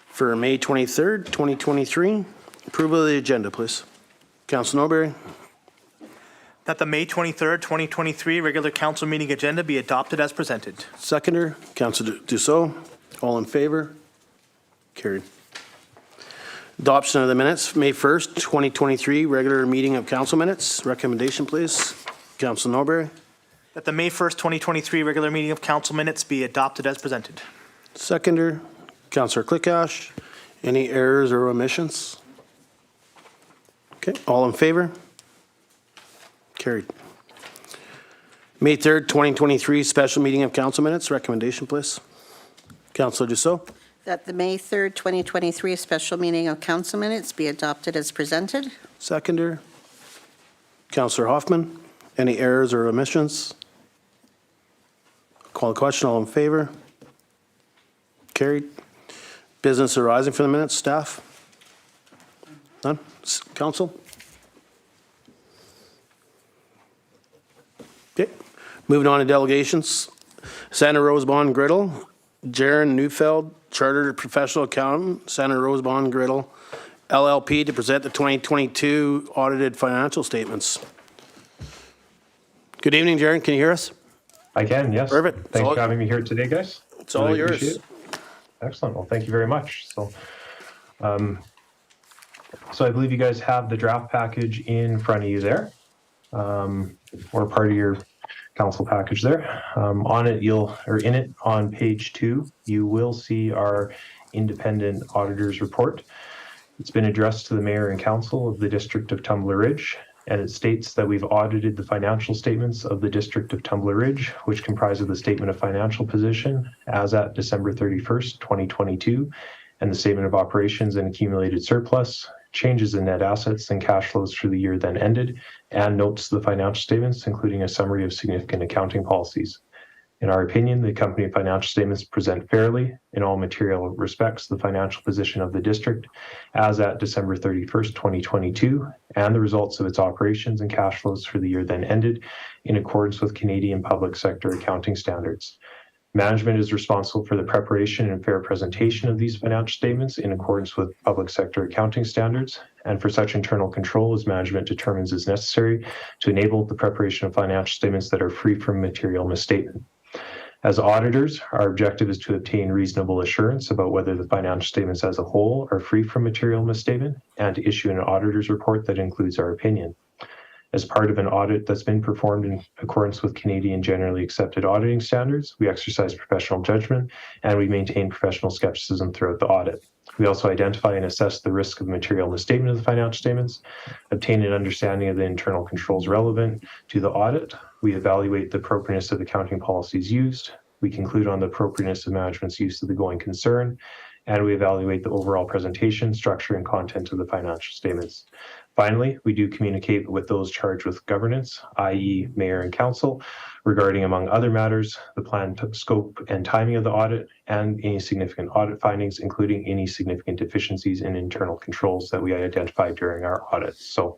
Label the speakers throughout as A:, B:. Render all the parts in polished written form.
A: for May 23rd, 2023. Approval of the agenda, please. Council Norbury.
B: That the May 23rd, 2023 regular council meeting agenda be adopted as presented.
A: Seconder, Council Dussault. All in favor? Carried. Adoption of the minutes, May 1st, 2023, regular meeting of council minutes. Recommendation, please. Council Norbury.
B: That the May 1st, 2023 regular meeting of council minutes be adopted as presented.
A: Seconder, Councillor Clickash. Any errors or omissions? Okay, all in favor? Carried. May 3rd, 2023, special meeting of council minutes. Recommendation, please. Councillor Dussault.
C: That the May 3rd, 2023 special meeting of council minutes be adopted as presented.
A: Seconder, Councillor Hoffman. Any errors or omissions? Call the question. All in favor? Carried. Business arising from the minutes. Staff? None? Council? Okay. Moving on to delegations. Santa Rosebond Griddle, Jaron Neufeld, Chartered Professional Accountant, Santa Rosebond Griddle, LLP, to present the 2022 audited financial statements. Good evening, Jaron. Can you hear us?
D: I can, yes.
A: Perfect.
D: Thanks for having me here today, guys.
A: It's all yours.
D: Appreciate it. Excellent. Well, thank you very much. So I believe you guys have the draft package in front of you there, or part of your council package there. On it, in it on page 2, you will see our independent auditor's report. It's been addressed to the mayor and council of the District of Tumbler Ridge, and it states that we've audited the financial statements of the District of Tumbler Ridge, which comprise of the statement of financial position as at December 31st, 2022, and the statement of operations and accumulated surplus, changes in net assets and cash flows for the year then ended, and notes to the financial statements, including a summary of significant accounting policies. In our opinion, the company financial statements present fairly, in all material respects, the financial position of the district as at December 31st, 2022, and the results of its operations and cash flows for the year then ended in accordance with Canadian public sector accounting standards. Management is responsible for the preparation and fair presentation of these financial statements in accordance with public sector accounting standards, and for such internal control as management determines is necessary to enable the preparation of financial statements that are free from material misstatement. As auditors, our objective is to obtain reasonable assurance about whether the financial statements as a whole are free from material misstatement and to issue an auditor's report that includes our opinion. As part of an audit that's been performed in accordance with Canadian generally accepted auditing standards, we exercise professional judgment and we maintain professional skepticism throughout the audit. We also identify and assess the risk of material misstatement of the financial statements, obtain an understanding of the internal controls relevant to the audit. We evaluate the appropriateness of accounting policies used. We conclude on the appropriateness of management's use of the going concern, and we evaluate the overall presentation, structure, and content of the financial statements. Finally, we do communicate with those charged with governance, i.e. mayor and council, regarding, among other matters, the planned scope and timing of the audit and any significant audit findings, including any significant deficiencies in internal controls that we identified during our audits. So,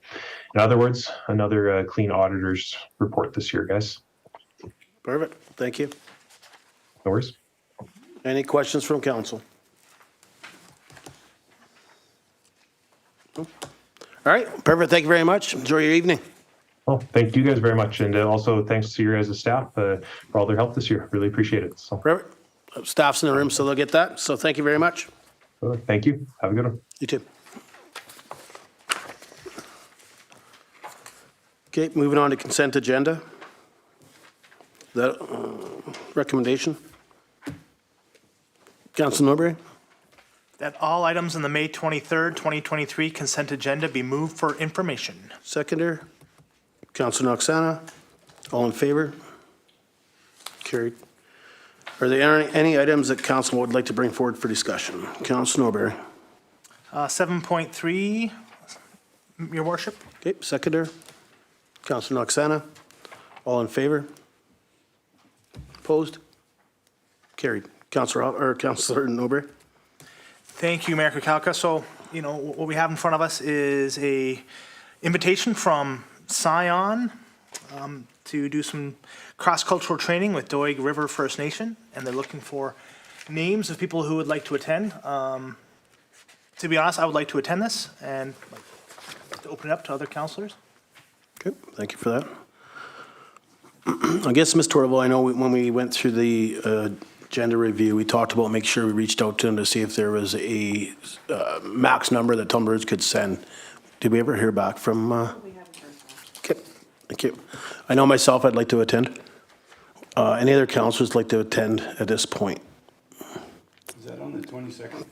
D: in other words, another clean auditor's report this year, guys.
A: Perfect. Thank you.
D: No worries.
A: Any questions from council? All right, perfect. Thank you very much. Enjoy your evening.
D: Well, thank you guys very much. And also thanks to your guys' staff for all their help this year. Really appreciate it. So,
A: Perfect. Staff's in the room, so they'll get that. So thank you very much.
D: thank you. Have a good one.
A: You too. Okay, moving on to consent agenda. That recommendation. Council Norbury.
B: That all items in the May 23rd, 2023 consent agenda be moved for information.
A: Seconder. Councilor Noxana. All in favor? Carried. Are there any items that council would like to bring forward for discussion? Council Norbury.
B: 7.3, your worship.
A: Okay, seconder. Councilor Noxana. All in favor? Opposed? Carried. Councilor Norbury.
B: Thank you, Mayor Kukalka. So, what we have in front of us is a invitation from SCION to do some cross-cultural training with Doig River First Nation, and they're looking for names of people who would like to attend. To be honest, I would like to attend this and like to open it up to other councillors.
A: Okay, thank you for that. I guess, Ms. Torval, I know when we went through the agenda review, we talked about making sure we reached out to them to see if there was a max number that Tumbers could send. Did we ever hear back from? We haven't heard back. Okay, thank you. I know myself, I'd like to attend. Any other councillors like to attend at this point?
E: Is that on the 22nd?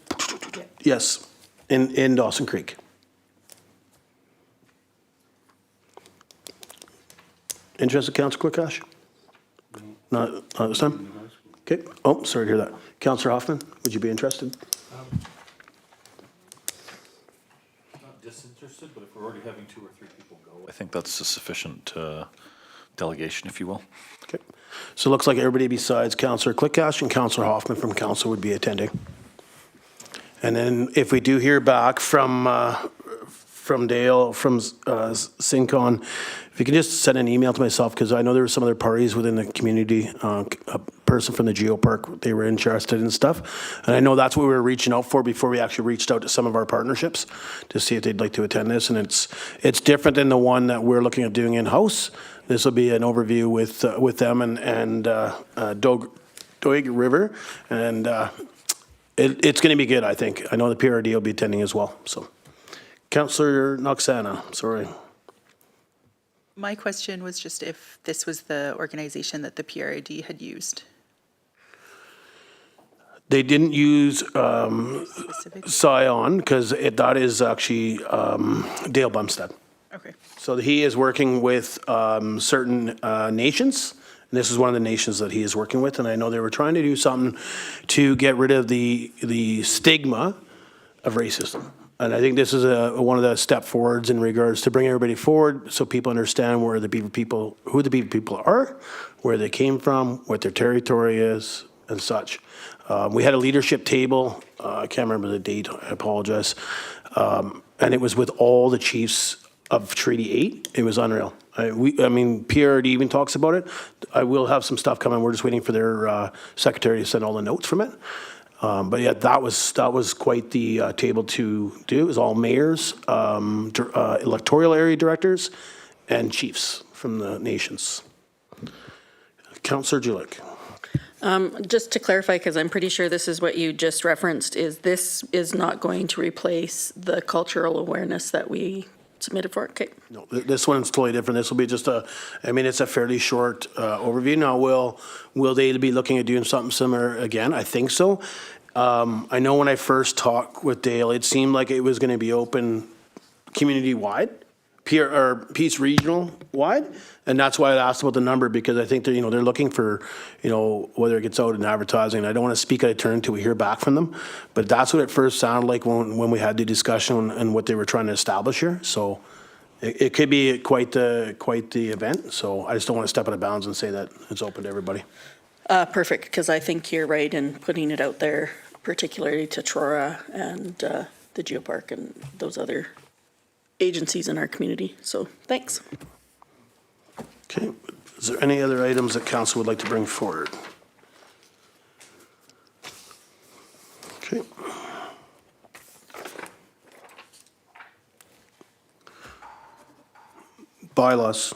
A: Yes, in Dawson Creek. Interested, Councillor Quickash? Not this time? Okay. Oh, sorry to hear that. Councillor Hoffman, would you be interested?
F: Not disinterested, but if we're already having 2 or 3 people go, I think that's a sufficient delegation, if you will.
A: Okay. So it looks like everybody besides Councillor Quickash and Councillor Hoffman from council would be attending. And then if we do hear back from Dale, from SCION, if you can just send an email to myself, because I know there were some other parties within the community, a person from the Geopark, they were interested in stuff. And I know that's what we were reaching out for before we actually reached out to some of our partnerships to see if they'd like to attend this. And it's different than the one that we're looking at doing in-house. This will be an overview with them and Doig River. And it's going to be good, I think. I know the PRD will be attending as well, so. Councillor Noxana, sorry.
G: My question was just if this was the organization that the PRD had used.
A: They didn't use
G: Specific?
A: SCION because that is actually Dale Bumstead.
G: Okay.
A: So he is working with certain nations. And this is one of the nations that he is working with. And I know they were trying to do something to get rid of the stigma of racism. And I think this is one of the step forwards in regards to bring everybody forward so people understand where the Beaver people, who the Beaver people are, where they came from, what their territory is, and such. We had a leadership table. I can't remember the date. I apologize. And it was with all the chiefs of Treaty 8. It was unreal. I mean, PRD even talks about it. I will have some stuff coming. We're just waiting for their secretary to send all the notes from it. But yeah, that was quite the table to do. It was all mayors, electoral area directors, and chiefs from the nations. Councillor Julik.
H: Just to clarify, because I'm pretty sure this is what you just referenced, is this is not going to replace the cultural awareness that we submitted for? Okay.
A: No, this one's totally different. This will be just it's a fairly short overview. Now, will they be looking at doing something similar again? I think so. I know when I first talked with Dale, it seemed like it was going to be open community-wide, Peace Regional-wide, and that's why I asked about the number, because I think they're looking for, whether it gets out in advertising. I don't want to speak out of turn until we hear back from them, but that's what it first sounded like when we had the discussion and what they were trying to establish here. So it could be quite the event. So I just don't want to step out of bounds and say that it's open to everybody.
H: Perfect, because I think you're right in putting it out there, particularly to Trora and the Geopark and those other agencies in our community. So thanks.
A: Okay. Is there any other items that council would like to bring forward? Okay. Bylaws.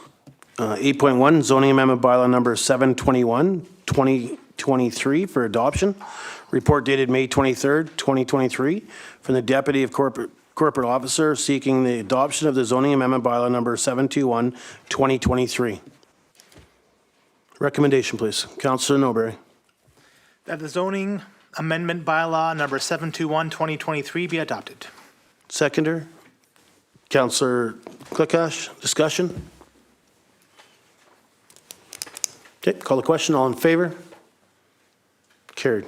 A: 8.1 zoning amendment bylaw number 721, 2023 for adoption. Report dated May 23rd, 2023 from the Deputy of Corporate Officer seeking the adoption of the zoning amendment bylaw number 721, 2023. Recommendation, please. Councillor Noberry.
B: That the zoning amendment bylaw number 721, 2023 be adopted.
A: Seconder. Councillor Quickash. Discussion. Okay, call the question. All in favor? Carried.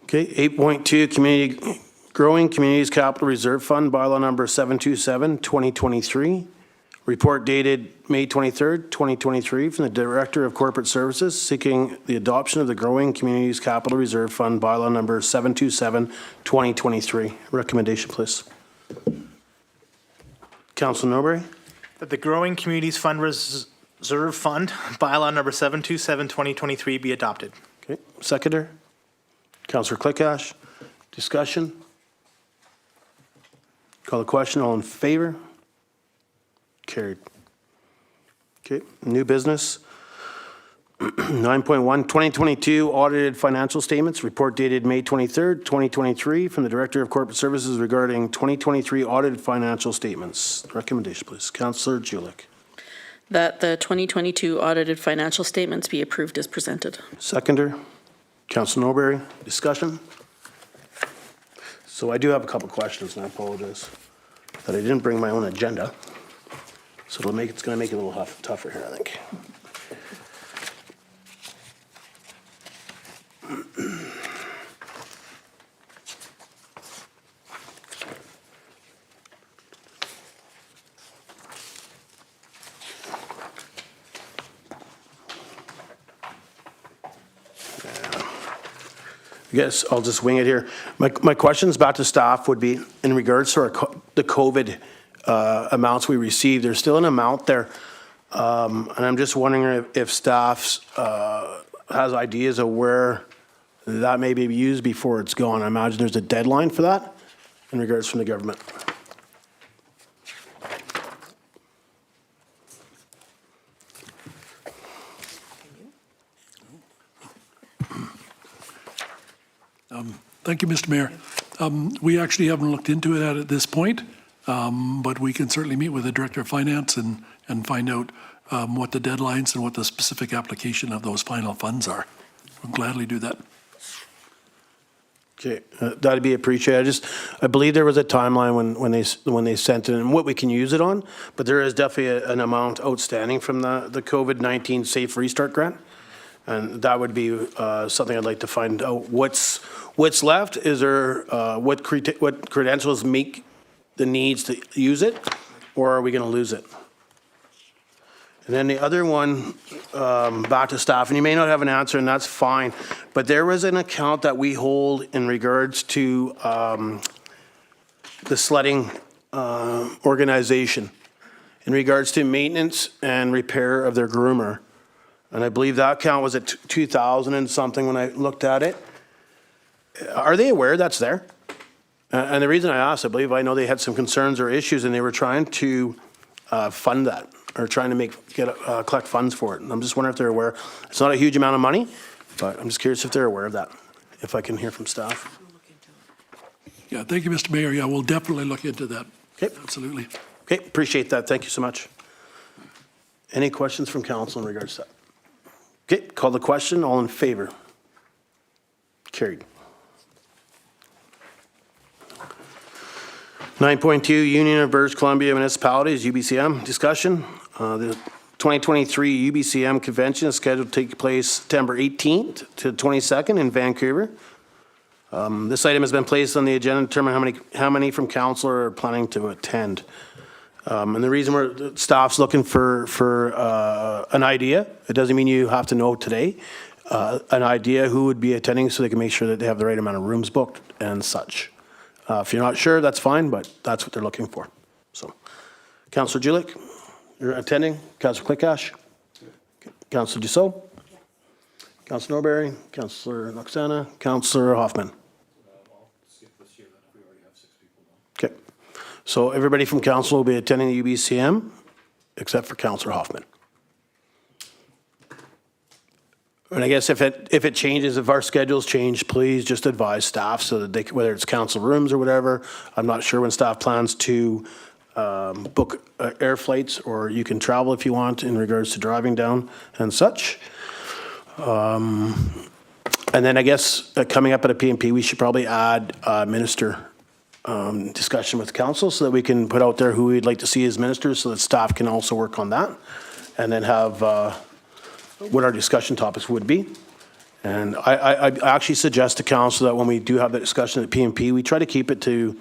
A: Okay, 8.2, Growing Communities Capital Reserve Fund, bylaw number 727, 2023. Report dated May 23rd, 2023, from the Director of Corporate Services seeking the adoption of the Growing Communities Capital Reserve Fund, bylaw number 727, 2023. Recommendation, please. Councilor Noberry.
B: That the Growing Communities Fund Reserve Fund, bylaw number 727, 2023 be adopted.
A: Okay, seconder? Councillor Clickash, discussion? Call the question, all in favor? Carried. Okay, new business. 9.1, 2022 audited financial statements, report dated May 23rd, 2023, from the Director of Corporate Services regarding 2023 audited financial statements. Recommendation, please. Councillor Julik.
H: That the 2022 audited financial statements be approved as presented.
A: Seconder, Councillor Norberry, discussion? So I do have a couple questions, and I apologize that I didn't bring my own agenda. So it's going to make it a little tougher here, I think. I guess I'll just wing it here. My questions back to staff would be in regards to the COVID amounts we received. There's still an amount there, and I'm just wondering if staff has ideas of where that may be used before it's gone. I imagine there's a deadline for that in regards from the government.
I: Thank you, Mr. Mayor. We actually haven't looked into it at this point, but we can certainly meet with the Director of Finance and find out what the deadlines and what the specific application of those final funds are. We'll gladly do that.
A: Okay, that'd be appreciated. I believe there was a timeline when they sent it and what we can use it on, but there is definitely an amount outstanding from the COVID-19 Safe Restart Grant. And that would be something I'd like to find out. What's left? Is there, what credentials meet the needs to use it, or are we going to lose it? And then the other one, back to staff, and you may not have an answer, and that's fine, but there was an account that we hold in regards to the sledding organization, in regards to maintenance and repair of their groomer. And I believe that account was at 2,000 and something when I looked at it. Are they aware that's there? And the reason I asked, I know they had some concerns or issues and they were trying to fund that or trying to collect funds for it. And I'm just wondering if they're aware. It's not a huge amount of money, but I'm just curious if they're aware of that, if I can hear from staff.
I: Yeah, thank you, Mr. Mayor. Yeah, we'll definitely look into that.
A: Okay.
I: Absolutely.
A: Okay, appreciate that. Thank you so much. Any questions from council in regards to that? Okay, call the question. All in favor? Carried. 9.2, Union of British Columbia Municipalities, UBCM, discussion. The 2023 UBCM convention is scheduled to take place September 18th to 22nd in Vancouver. This item has been placed on the agenda to determine how many from council are planning to attend. And the reason staff's looking for an idea, it doesn't mean you have to know today, an idea who would be attending so they can make sure that they have the right amount of rooms booked and such. If you're not sure, that's fine, but that's what they're looking for. So, Councillor Julik, you're attending. Councillor Clickash. Councillor Dussault. Councillor Norberry. Councillor Noxana. Councillor Hoffman. Okay. So everybody from council will be attending the UBCM except for Councillor Hoffman. And I guess if it changes, if our schedules change, please just advise staff so that they can, whether it's council rooms or whatever. I'm not sure when staff plans to book air flights, or you can travel if you want in regards to driving down and such. And then I guess coming up at a PMP, we should probably add minister discussion with council so that we can put out there who we'd like to see as ministers so that staff can also work on that and then have what our discussion topics would be. And I actually suggest to council that when we do have that discussion at PMP, we try to keep it to,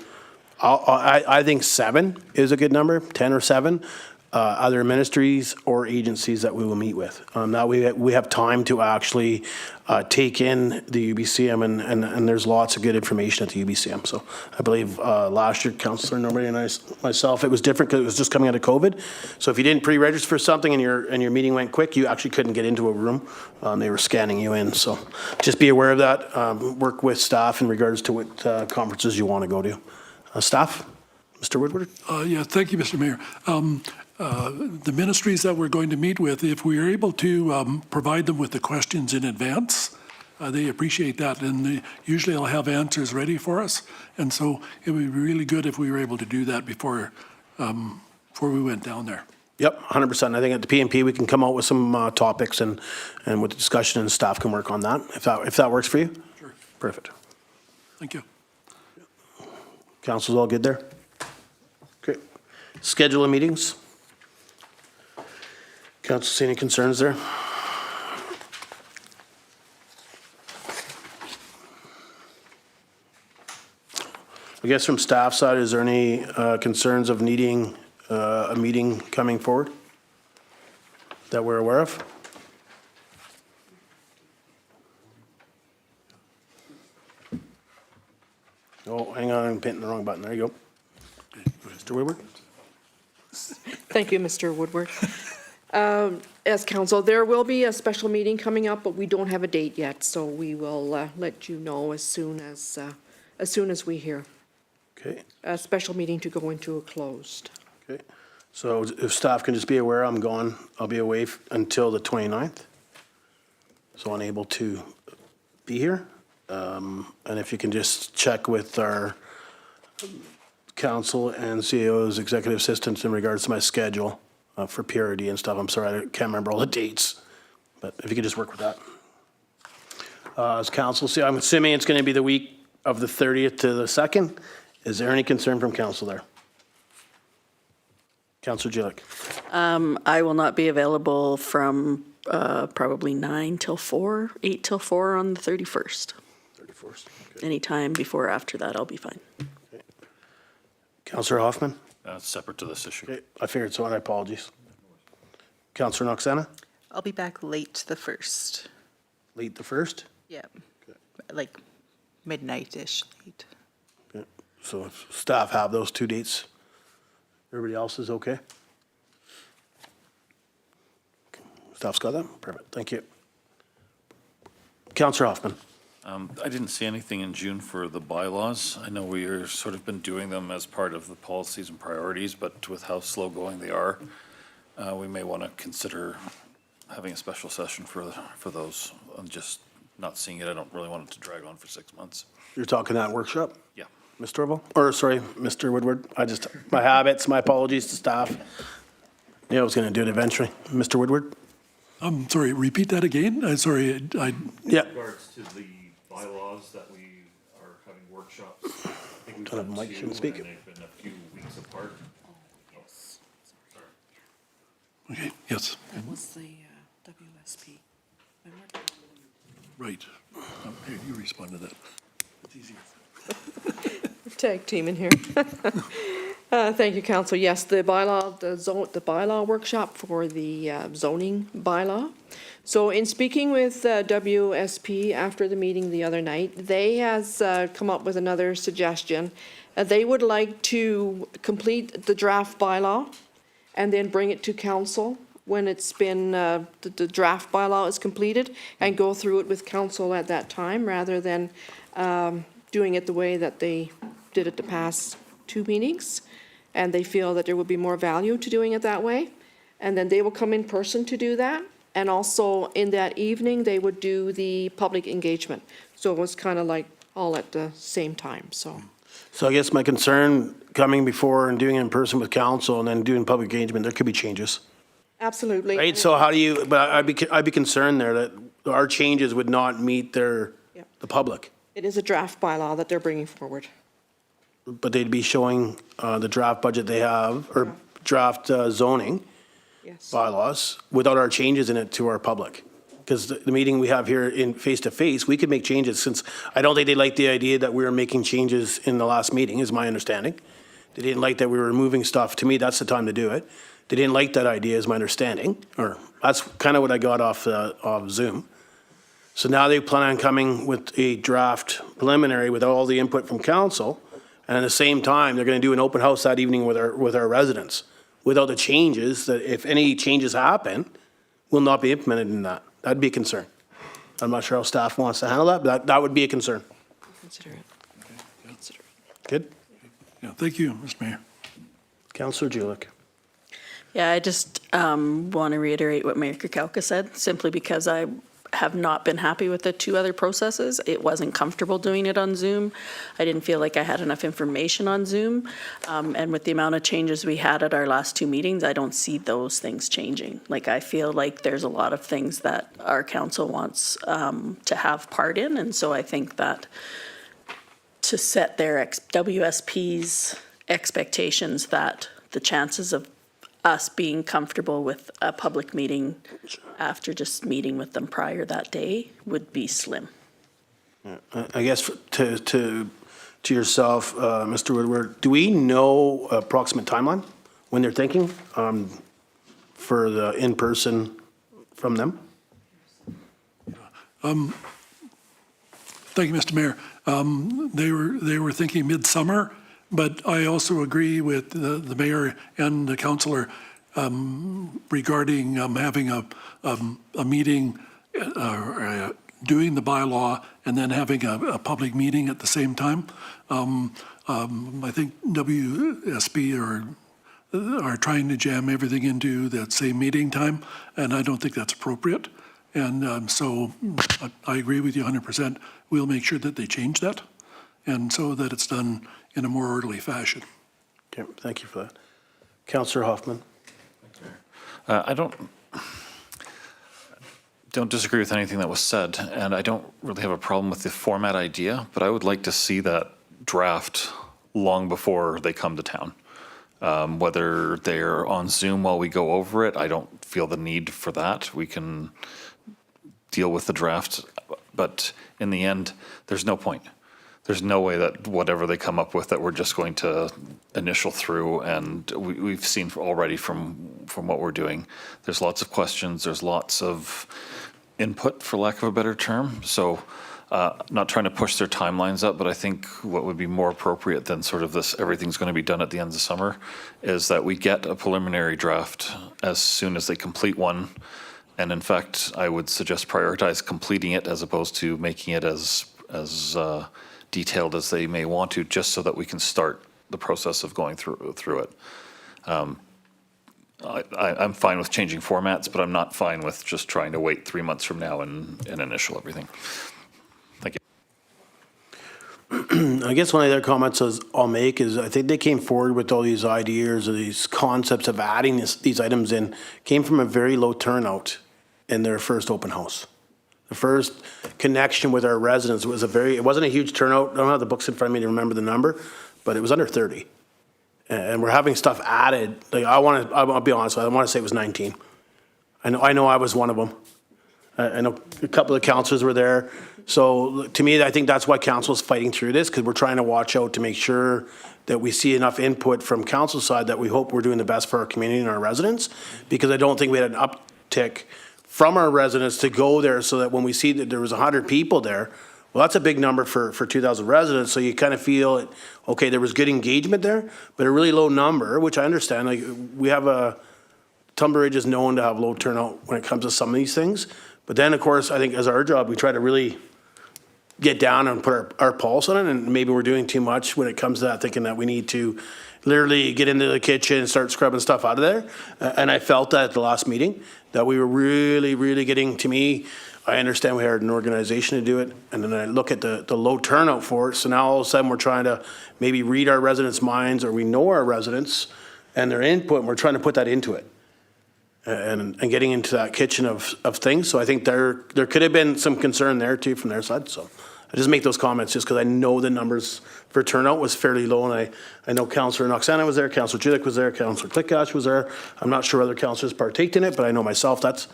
A: I think 7 is a good number, 10 or 7. other ministries or agencies that we will meet with. Now we have time to actually take in the UBCM, and there's lots of good information at the UBCM. So I believe last year, Councillor Normandy and myself, it was different because it was just coming out of COVID. So if you didn't pre-register for something and your meeting went quick, you actually couldn't get into a room. They were scanning you in. So just be aware of that. Work with staff in regards to what conferences you want to go to. Staff? Mr. Woodward?
I: Yeah, thank you, Mr. Mayor. The ministries that we're going to meet with, if we are able to provide them with the questions in advance, they appreciate that, and usually I'll have answers ready for us. And so it would be really good if we were able to do that before we went down there.
A: Yep, 100%. I think at the PNP we can come out with some topics and with the discussion, and staff can work on that, if that works for you.
I: Sure.
A: Perfect.
I: Thank you.
A: Council's all good there? Great. Schedule of meetings? Council, see any concerns there? I guess from staff side, is there any concerns of needing a meeting coming forward that we're aware of? Oh, hang on, I'm hitting the wrong button. There you go. Mr. Woodward?
J: Thank you, Mr. Woodward. As council, there will be a special meeting coming up, but we don't have a date yet, so we will let you know as soon as we hear.
A: Okay,
J: A special meeting to go into a closed.
A: okay. So if staff can just be aware, I'm gone. I'll be away until the 29th. So unable to be here. And if you can just check with our council and CEO's executive assistants in regards to my schedule for PRD and stuff. I'm sorry, I can't remember all the dates, but if you could just work with that. As council, see, I'm assuming it's going to be the week of the 30th to the 2nd. Is there any concern from council there? Councilor Jilek?
H: I will not be available from probably 9 till 4, 8 till 4 on the 31st.
A: 31st. Okay.
H: Anytime before or after that, I'll be fine.
A: Okay. Councilor Hoffman?
F: Separate to this issue.
A: Okay, I figured so, and I apologize. Councilor Noxana?
G: I'll be back late the 1st.
A: Late the 1st?
G: Yeah. Like midnight-ish late.
A: Okay. So if staff have those two dates, everybody else is okay? Staff's got that? Perfect, thank you. Councilor Hoffman?
F: I didn't see anything in June for the bylaws. I know we are sort of been doing them as part of the policies and priorities, but with how slow going they are, we may want to consider having a special session for those. I'm just not seeing it. I don't really want it to drag on for 6 months.
A: You're talking that workshop?
F: Yeah.
A: Mr. Orville? Or, sorry, Mr. Woodward? My habits, my apologies to staff. Yeah, I was going to do it eventually. Mr. Woodward?
I: I'm sorry, repeat that again? I'm sorry,
A: Yeah.
F: In regards to the bylaws that we are having workshops, I think we've
A: Don't have
F: done
A: a mic,
F: two,
A: shouldn't
F: and
A: speak.
F: they've been a few weeks apart.
I: okay, yes,
J: That was the WSP.
I: right. Here, you respond to that. It's easier.
J: Tag team in here. Thank you, council. Yes, the bylaw workshop for the zoning bylaw. So in speaking with WSP after the meeting the other night, they has come up with another suggestion. They would like to complete the draft bylaw and then bring it to council when it's been, the draft bylaw is completed, and go through it with council at that time, rather than doing it the way that they did it the past 2 meetings. And they feel that there would be more value to doing it that way. And then they will come in person to do that. And also in that evening, they would do the public engagement. So it was kind of like all at the same time, so.
A: So I guess my concern, coming before and doing it in person with council and then doing public engagement, there could be changes.
J: Absolutely.
A: Right, so how do you, but I'd be concerned there that our changes would not meet the public.
J: It is a draft bylaw that they're bringing forward.
A: But they'd be showing the draft budget they have, or draft zoning
J: Yes.
A: bylaws, without our changes in it to our public. Because the meeting we have here in face-to-face, we could make changes, since I don't think they liked the idea that we were making changes in the last meeting, is my understanding. They didn't like that we were removing stuff. To me, that's the time to do it. They didn't like that idea, is my understanding, or that's kind of what I got off Zoom. So now they plan on coming with a draft preliminary with all the input from council, and at the same time, they're going to do an open house that evening with our residents, without the changes, that if any changes happen, will not be implemented in that. That'd be a concern. I'm not sure how staff wants to handle that, but that would be a concern.
J: Consider it. Consider it.
A: Good?
I: Yeah, thank you, Mr. Mayor.
A: Councillor Julik.
H: Yeah, I just want to reiterate what Mayor Kukalka said, simply because I have not been happy with the two other processes. It wasn't comfortable doing it on Zoom. I didn't feel like I had enough information on Zoom. And with the amount of changes we had at our last two meetings, I don't see those things changing. Like, I feel like there's a lot of things that our council wants to have part in. And so I think that to set their WSP's expectations, that the chances of us being comfortable with a public meeting after just meeting with them prior that day would be slim.
A: I guess to yourself, Mr. Woodward, do we know approximate timeline when they're thinking for the in-person from them?
I: Thank you, Mr. Mayor. They were thinking midsummer, but I also agree with the mayor and the councillor regarding having a meeting, doing the bylaw, and then having a public meeting at the same time. I think WSB are trying to jam everything into that same meeting time, and I don't think that's appropriate. And so I agree with you 100%. We'll make sure that they change that, and so that it's done in a more orderly fashion.
A: Okay, thank you for that. Councillor Hoffman.
F: I don't disagree with anything that was said, and I don't really have a problem with the format idea, but I would like to see that draft long before they come to town. Whether they're on Zoom while we go over it, I don't feel the need for that. We can deal with the draft, but in the end, there's no point. There's no way that whatever they come up with that we're just going to initial through, and we've seen already from what we're doing, there's lots of questions, there's lots of input, for lack of a better term. So not trying to push their timelines up, but I think what would be more appropriate than sort of this, everything's going to be done at the end of summer, is that we get a preliminary draft as soon as they complete one. And in fact, I would suggest prioritize completing it as opposed to making it as detailed as they may want to, just so that we can start the process of going through it. I'm fine with changing formats, but I'm not fine with just trying to wait 3 months from now and initial everything. Thank you.
A: I guess one of the other comments I'll make is I think they came forward with all these ideas or these concepts of adding these items in, came from a very low turnout in their first open house. The first connection with our residents was it wasn't a huge turnout. I don't have the books in front of me to remember the number, but it was under 30. And we're having stuff added. Like I'll be honest, I want to say it was 19. I know I was one of them. I know a couple of councillors were there. So to me, I think that's why council's fighting through this, because we're trying to watch out to make sure that we see enough input from council side that we hope we're doing the best for our community and our residents, because I don't think we had an uptick from our residents to go there, so that when we see that there was 100 people there, well, that's a big number for 2,000 residents. So you kind of feel it, okay, there was good engagement there, but a really low number, which I understand. Like we have Tumber Ridge is known to have low turnout when it comes to some of these things. But then, of course, I think as our job, we try to really get down and put our pulse on it. And maybe we're doing too much when it comes to that, thinking that we need to literally get into the kitchen and start scrubbing stuff out of there. And I felt that at the last meeting, that we were really, really getting, to me, I understand we had an organization to do it, and then I look at the low turnout for it, so now all of a sudden we're trying to maybe read our residents' minds, or we know our residents and their input, and we're trying to put that into it. And getting into that kitchen of things, so I think there could have been some concern there too from their side, so. I just make those comments just because I know the numbers for turnout was fairly low, and I know Councillor Noxana was there, Councillor Julik was there, Councillor Klickash was there. I'm not sure other councillors partaked in it, but I know myself, that's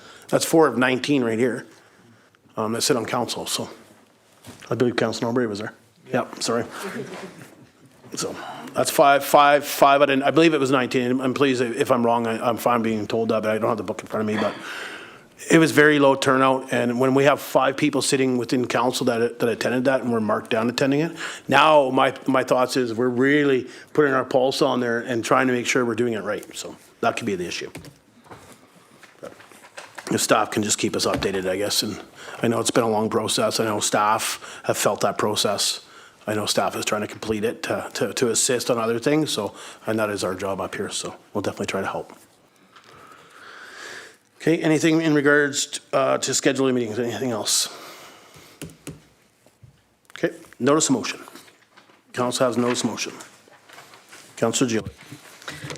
A: 4 of 19 right here that sit on council, so. I believe Councillor Norbury was there. Yep, sorry. So that's five, I believe it was 19. And please, if I'm wrong, I'm fine being told that, but I don't have the book in front of me. But it was very low turnout. And when we have 5 people sitting within council that attended that and were marked down attending it, now my thoughts is we're really putting our pulse on there and trying to make sure we're doing it right. So that could be the issue. But the staff can just keep us updated, I guess. And I know it's been a long process. I know staff have felt that process. I know staff is trying to complete it to assist on other things. So, and that is our job up here. So we'll definitely try to help. Okay, anything in regards to scheduling meetings, anything else? Okay, notice of motion. Council has notice of motion. Councillor Gillick.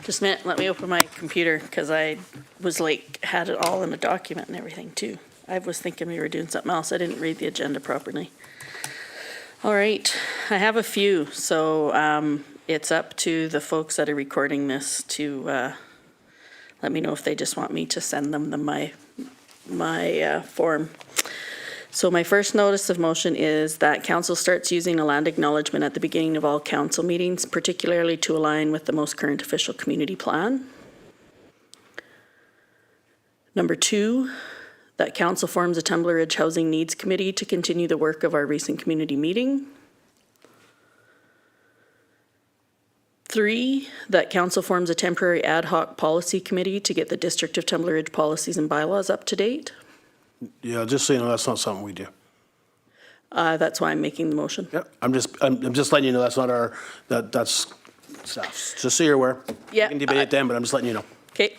H: Just a minute, let me open my computer, because I was like, had it all in a document and everything too. I was thinking we were doing something else. I didn't read the agenda properly. All right, I have a few, so it's up to the folks that are recording this to let me know if they just want me to send them my form. So my first notice of motion is that council starts using a land acknowledgement at the beginning of all council meetings, particularly to align with the most current official community plan. Number 2, that council forms a Tumbler Ridge Housing Needs Committee to continue the work of our recent community meeting. 3, that council forms a temporary ad hoc policy committee to get the District of Tumbler Ridge policies and bylaws up to date.
A: Yeah, just so you know, that's not something we do.
H: That's why I'm making the motion.
A: Yep, I'm just letting you know that's not our, that's staff's. Just so you're aware.
H: Yeah,
A: We can debate it then, but I'm just letting you know.
H: Okay.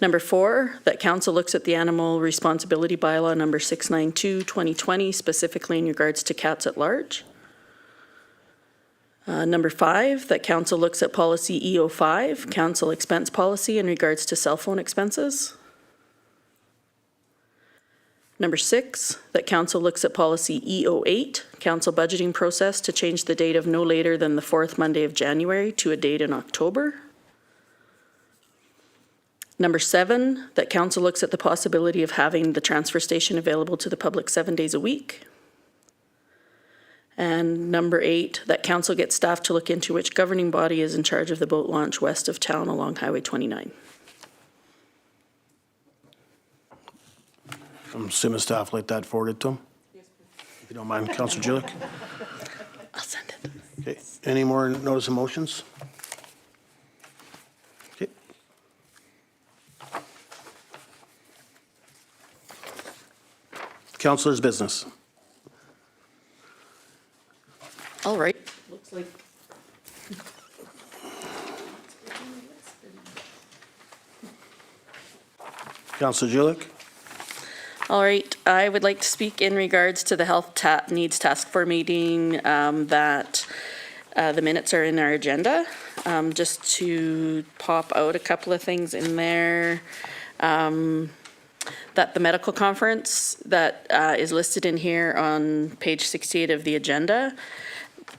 H: Number 4, that council looks at the animal responsibility bylaw number 692/2020, specifically in regards to cats at large. Number 5, that council looks at policy EO5, council expense policy in regards to cell phone expenses. Number 6, that council looks at policy EO8, council budgeting process to change the date of no later than the 4th Monday of January to a date in October. Number 7, that council looks at the possibility of having the transfer station available to the public 7 days a week. And number 8, that council gets staff to look into which governing body is in charge of the boat launch west of town along Highway 29.
A: I'm assuming staff like that forwarded to them? If you don't mind, Councillor Gillick.
H: I'll send it.
A: Okay, any more notice of motions? Okay. Councillor's business.
H: All right. Looks like.
A: Councillor Gillick.
H: All right, I would like to speak in regards to the Health Needs Task Force meeting that the minutes are in our agenda. Just to pop out a couple of things in there. That the medical conference that is listed in here on page 68 of the agenda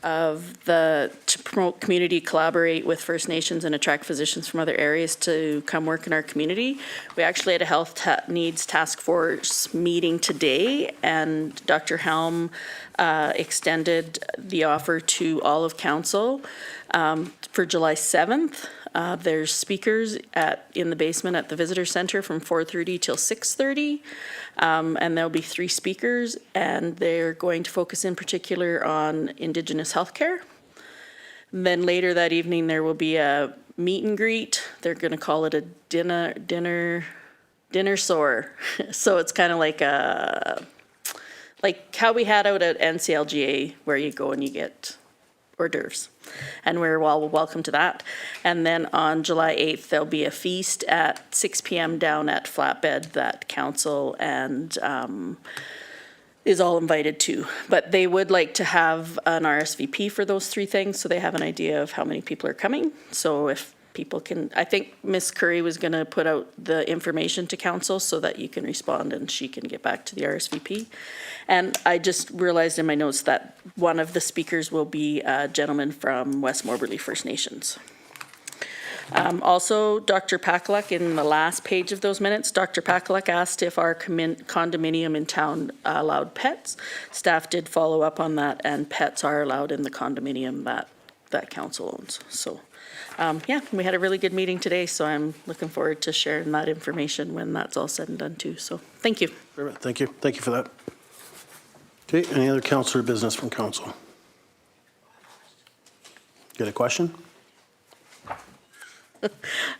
H: of the to promote community, collaborate with First Nations and attract physicians from other areas to come work in our community. We actually had a Health Needs Task Force meeting today, and Dr. Helm extended the offer to all of council for July 7th. There's speakers in the basement at the Visitor Center from 4:30 till 6:30. And there'll be 3 speakers, and they're going to focus in particular on Indigenous healthcare. Then later that evening, there will be a meet and greet. They're going to call it a dinner soar. So it's kind of like how we had out at NCLGA, where you go and you get hors d'oeuvres. And we're all welcome to that. And then on July 8th, there'll be a feast at 6 p.m. down at Flatbed that council and is all invited to. But they would like to have an RSVP for those 3 things, so they have an idea of how many people are coming. So if people can, I think Ms. Curry was going to put out the information to council so that you can respond and she can get back to the RSVP. And I just realized in my notes that one of the speakers will be a gentleman from West Moberly First Nations. Also, Dr. Pakaluk, in the last page of those minutes, Dr. Pakaluk asked if our condominium in town allowed pets. Staff did follow up on that, and pets are allowed in the condominium that that council owns. So, yeah, we had a really good meeting today, so I'm looking forward to sharing that information when that's all said and done too. So, thank you.
A: Thank you. Thank you for that. Okay, any other councillor business from council? Got a question?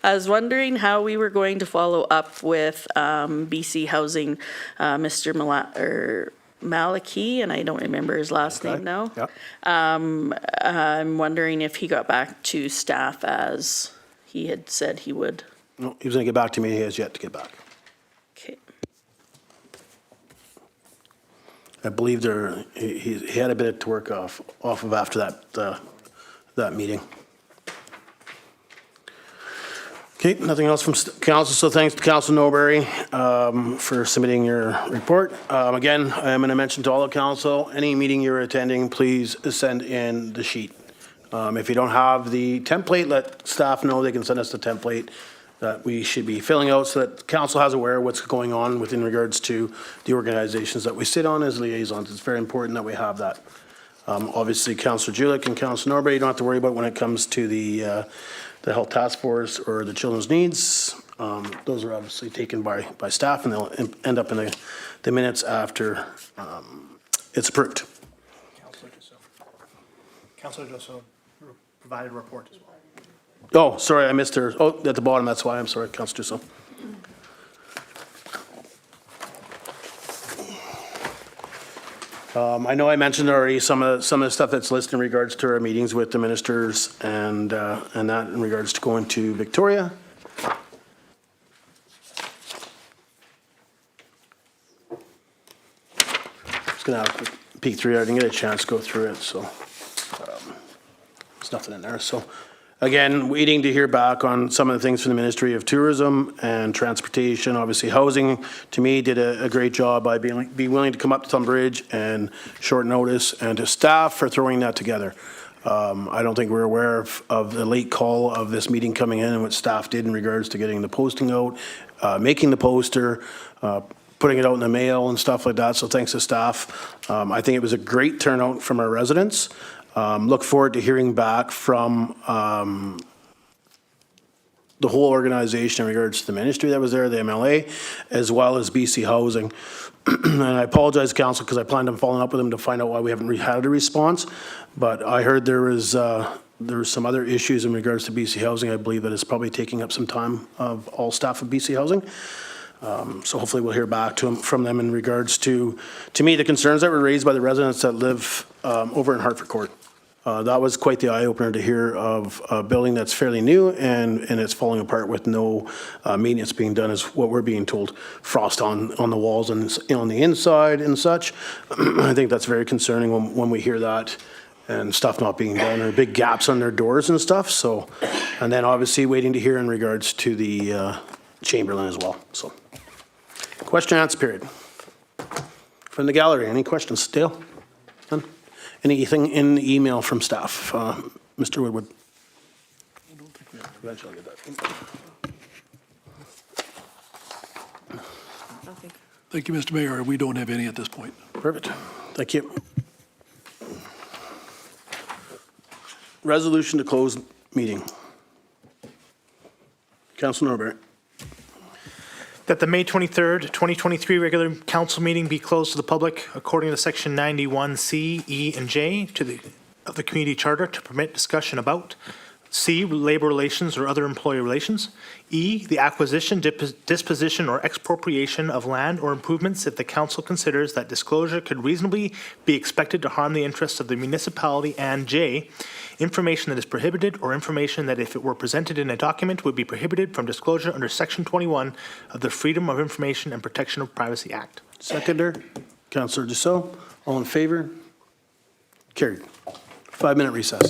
H: I was wondering how we were going to follow up with BC Housing, Mr. Maliki, and I don't remember his last name now.
A: Yeah.
H: I'm wondering if he got back to staff as he had said he would.
A: No, he was going to get back to me. He has yet to get back.
H: Okay.
A: I believe he had a bit to work off of after that meeting. Okay, nothing else from council, so thanks to Council Norbury for submitting your report. Again, I'm going to mention to all the council, any meeting you're attending, please send in the sheet. If you don't have the template, let staff know they can send us the template that we should be filling out so that council has aware of what's going on within regards to the organizations that we sit on as liaisons. It's very important that we have that. Obviously, Councillor Julik and Councillor Norbury, you don't have to worry about when it comes to the Health Task Force or the Children's Needs. Those are obviously taken by staff, and they'll end up in the minutes after it's approved.
B: Councillor Joseph provided a report as well.
A: Oh, sorry, I missed her. Oh, at the bottom, that's why. I'm sorry, Councillor Dusso. I know I mentioned already some of the stuff that's listed in regards to our meetings with the ministers and that in regards to going to Victoria. Just gonna have a quick peek through it. I didn't get a chance to go through it, so there's nothing in there. So again, waiting to hear back on some of the things from the Ministry of Tourism and Transportation. Obviously, housing, to me, did a great job by being willing to come up to Tunbridge and short notice, and to staff for throwing that together. I don't think we're aware of the late call of this meeting coming in and what staff did in regards to getting the posting out, making the poster, putting it out in the mail and stuff like that. So thanks to staff. I think it was a great turnout from our residents. Look forward to hearing back from the whole organization in regards to the ministry that was there, the MLA, as well as BC Housing. And I apologize, Council, because I planned on following up with them to find out why we haven't had a response. But I heard there was some other issues in regards to BC Housing. I believe that it's probably taking up some time of all staff of BC Housing. So hopefully we'll hear back from them in regards to me, the concerns that were raised by the residents that live over in Hartford Court. That was quite the eye-opener to hear of a building that's fairly new and it's falling apart with no maintenance being done, is what we're being told. Frost on the walls and on the inside and such. I think that's very concerning when we hear that, and stuff not being done, or big gaps on their doors and stuff. So, and then obviously waiting to hear in regards to the Chamberlain as well. So, question and answer period. From the gallery, any questions? Dale? None? Anything in the email from staff? Mr. Woodward? I don't think we have. Eventually I'll get that.
I: Thank you, Mr. Mayor. We don't have any at this point.
A: Perfect. Thank you. Resolution to close meeting. Councilor Norbury.
B: That the May 23rd, 2023 regular council meeting be closed to the public according to section 91C, E, and J of the Community Charter to permit discussion about C, labor relations or other employee relations, E, the acquisition, disposition, or expropriation of land or improvements if the council considers that disclosure could reasonably be expected to harm the interests of the municipality, and J, information that is prohibited or information that if it were presented in a document would be prohibited from disclosure under Section 21 of the Freedom of Information and Protection of Privacy Act.
A: Seconder, Councilor Dussault. All in favor? Carried. 5-minute recess.